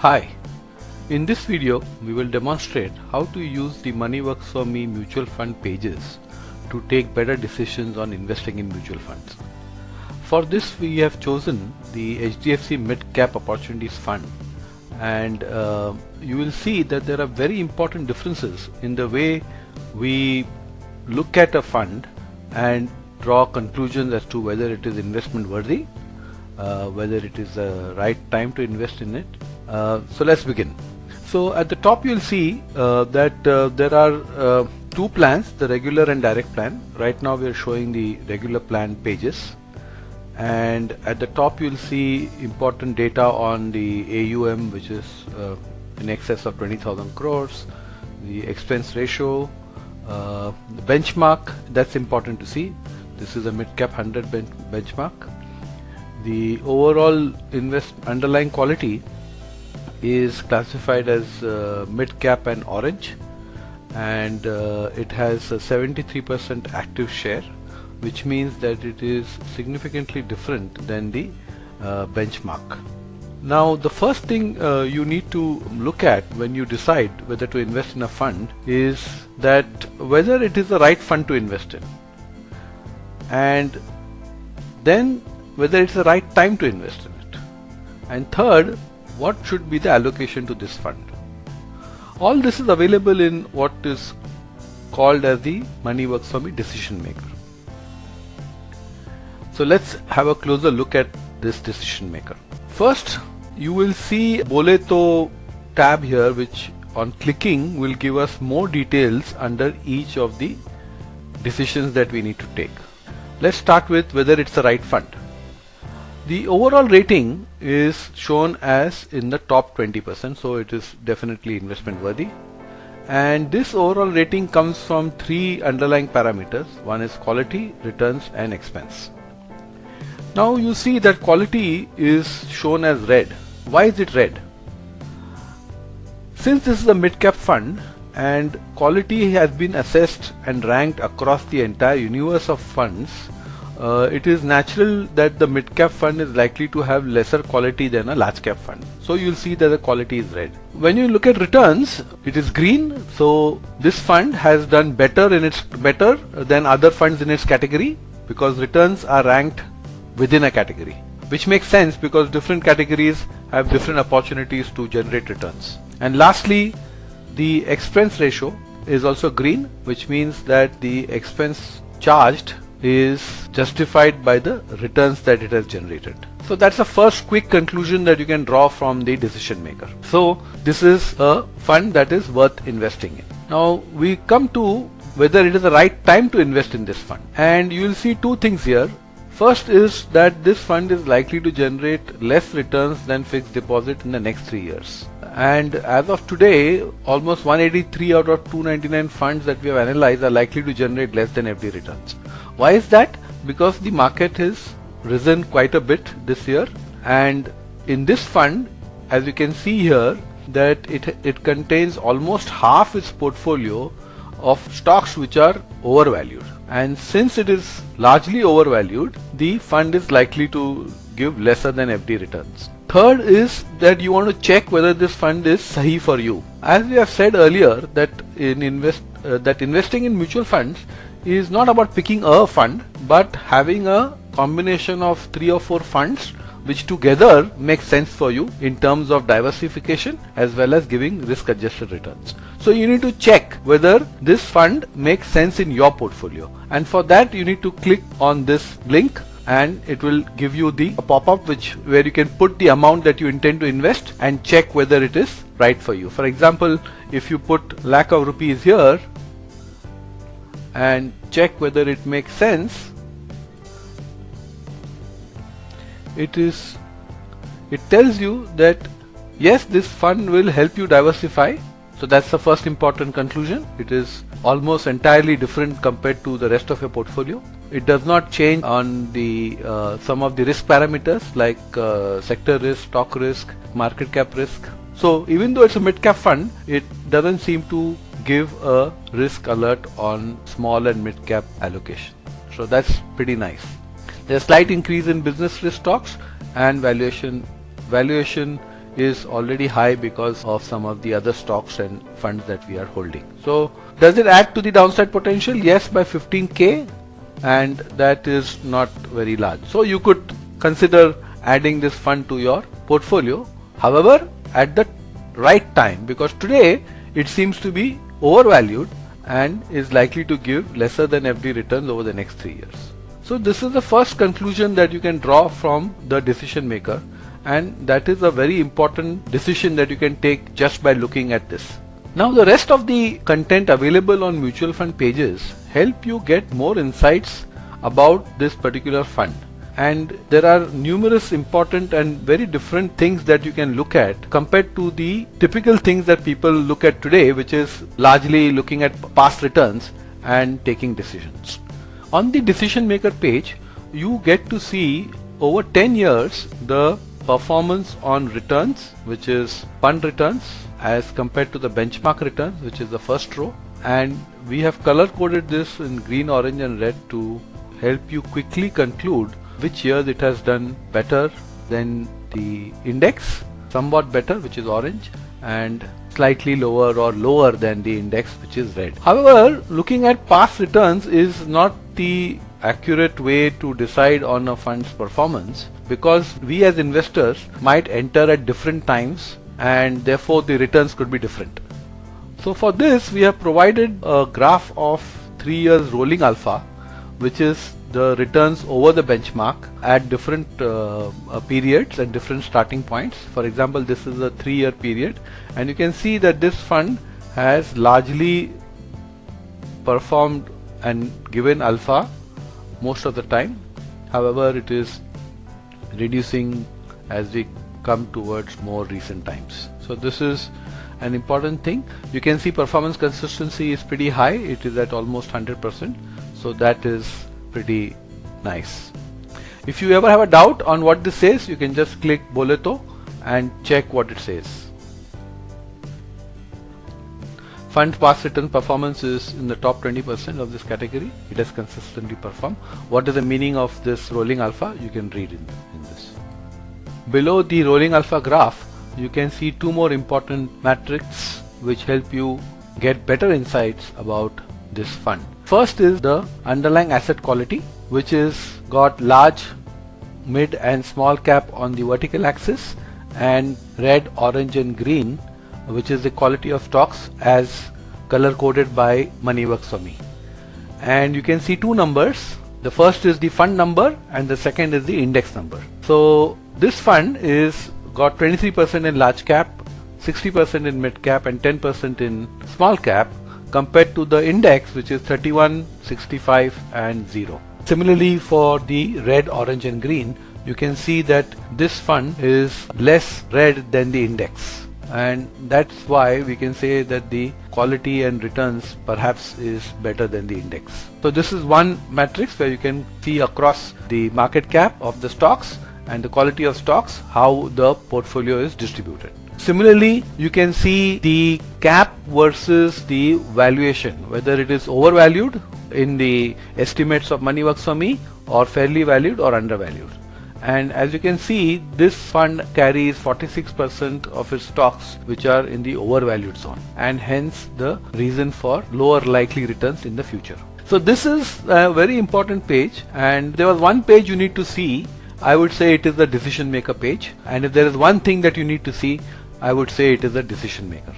Hi, in this video we will demonstrate how to use the Money Works For Me mutual fund pages to take better decisions on investing in mutual funds. For this we have chosen the HDFC Mid Cap Opportunities Fund, and you will see that there are very important differences in the way we look at a fund and draw conclusions as to whether it is investment worthy, whether it is the right time to invest in it. So let's begin. So at the top you'll see that there are two plans, the regular and direct plan. Right now we are showing the regular plan pages, and at the top you'll see important data on the AUM, which is in excess of 20,000 crores, the expense ratio, the benchmark. That's important to see. This is a mid-cap 100 benchmark. The overall underlying quality is classified as mid-cap and orange, and it has a 73% active share, which means that it is significantly different than the benchmark. Now the first thing you need to look at when you decide whether to invest in a fund is that whether it is the right fund to invest in, and then whether it's the right time to invest in it, and third, what should be the allocation to this fund. All this is available in what is called as the Money Works For Me decision maker. So let's have a closer look at this decision maker. First, you will see Boleto tab here, which on clicking will give us more details under each of the decisions that we need to take. Let's start with whether it's the right fund. The overall rating is shown as in the top 20%, so it is definitely investment worthy. And this overall rating comes from three underlying parameters. One is quality, returns, and expense. Now you see that quality is shown as red. Why is it red? Since this is a mid-cap fund and quality has been assessed and ranked across the entire universe of funds, it is natural that the mid-cap fund is likely to have lesser quality than a large-cap fund. So you'll see that the quality is red. When you look at returns, it is green. So this fund has done better than other funds in its category, because returns are ranked within a category, which makes sense because different categories have different opportunities to generate returns. And lastly, the expense ratio is also green, which means that the expense charged is justified by the returns that it has generated. So that's the first quick conclusion that you can draw from the decision maker. So this is a fund that is worth investing in. Now we come to whether it is the right time to invest in this fund, and you will see two things here. First is that this fund is likely to generate less returns than fixed deposit in the next 3 years. And as of today, almost 183 out of 299 funds that we have analyzed are likely to generate less than FD returns. Why is that? Because the market has risen quite a bit this year, and in this fund, as you can see here, that it contains almost half its portfolio of stocks which are overvalued. And since it is largely overvalued, the fund is likely to give lesser than FD returns. Third is that you want to check whether this fund is sahi for you. As we have said earlier, that investing in mutual funds is not about picking a fund, but having a combination of 3 or 4 funds which together make sense for you in terms of diversification as well as giving risk adjusted returns. So you need to check whether this fund makes sense in your portfolio, and for that you need to click on this link, and it will give you the pop-up where you can put the amount that you intend to invest and check whether it is right for you. For example, if you put lakh of rupees here and check whether it makes sense, it tells you that yes, this fund will help you diversify. So that's the first important conclusion. It is almost entirely different compared to the rest of your portfolio. It does not change on the some of the risk parameters like sector risk, stock risk, market cap risk. So even though it's a mid-cap fund, it doesn't seem to give a risk alert on small and mid-cap allocation. So that's pretty nice. There's a slight increase in business risk stocks, and valuation is already high because of some of the other stocks and funds that we are holding. So does it add to the downside potential? Yes, by 15k, and that is not very large. So you could consider adding this fund to your portfolio, however at the right time, because today it seems to be overvalued and is likely to give lesser than FD returns over the next 3 years. So this is the first conclusion that you can draw from the decision maker, and that is a very important decision that you can take just by looking at this. Now the rest of the content available on mutual fund pages help you get more insights about this particular fund, and there are numerous important and very different things that you can look at compared to the typical things that people look at today, which is largely looking at past returns and taking decisions. On the decision maker page, you get to see over 10 years the performance on returns, which is fund returns, as compared to the benchmark returns, which is the first row, and we have color coded this in green, orange and red to help you quickly conclude which years it has done better than the index, somewhat better, which is orange, and slightly lower or lower than the index, which is red. However, looking at past returns is not the accurate way to decide on a fund's performance, because we as investors might enter at different times and therefore the returns could be different. So for this we have provided a graph of 3 years rolling alpha, which is the returns over the benchmark at different periods and different starting points. For example, this is a 3-year period, and you can see that this fund has largely performed and given alpha most of the time. However, it is reducing as we come towards more recent times. So this is an important thing. You can see performance consistency is pretty high. It is at almost 100%. So that is pretty nice. If you ever have a doubt on what this says, you can just click Boleto and check what it says. Fund past return performance is in the top 20% of this category. It has consistently performed. What is the meaning of this rolling alpha? You can read in this. Below the rolling alpha graph, you can see 2 more important metrics which help you get better insights about this fund. First is the underlying asset quality, which is got large, mid and small cap on the vertical axis, and red, orange and green, which is the quality of stocks as color coded by MoneyWorks for Me. And you can see 2 numbers. The first is the fund number and the second is the index number. So this fund is got 23% in large cap, 60% in mid cap and 10% in small cap, compared to the index, which is 31, 65 and 0. Similarly, for the red, orange and green, you can see that this fund is less red than the index, and that's why we can say that the quality and returns perhaps is better than the index. So this is one matrix where you can see across the market cap of the stocks and the quality of stocks how the portfolio is distributed. Similarly, you can see the cap versus the valuation, whether it is overvalued in the estimates of MoneyWorks for Me or fairly valued or undervalued. And as you can see, this fund carries 46% of its stocks which are in the overvalued zone, and hence the reason for lower likely returns in the future. So this is a very important page, and there was one page you need to see. I would say it is the decision maker page, and if there is one thing that you need to see, I would say it is a decision maker.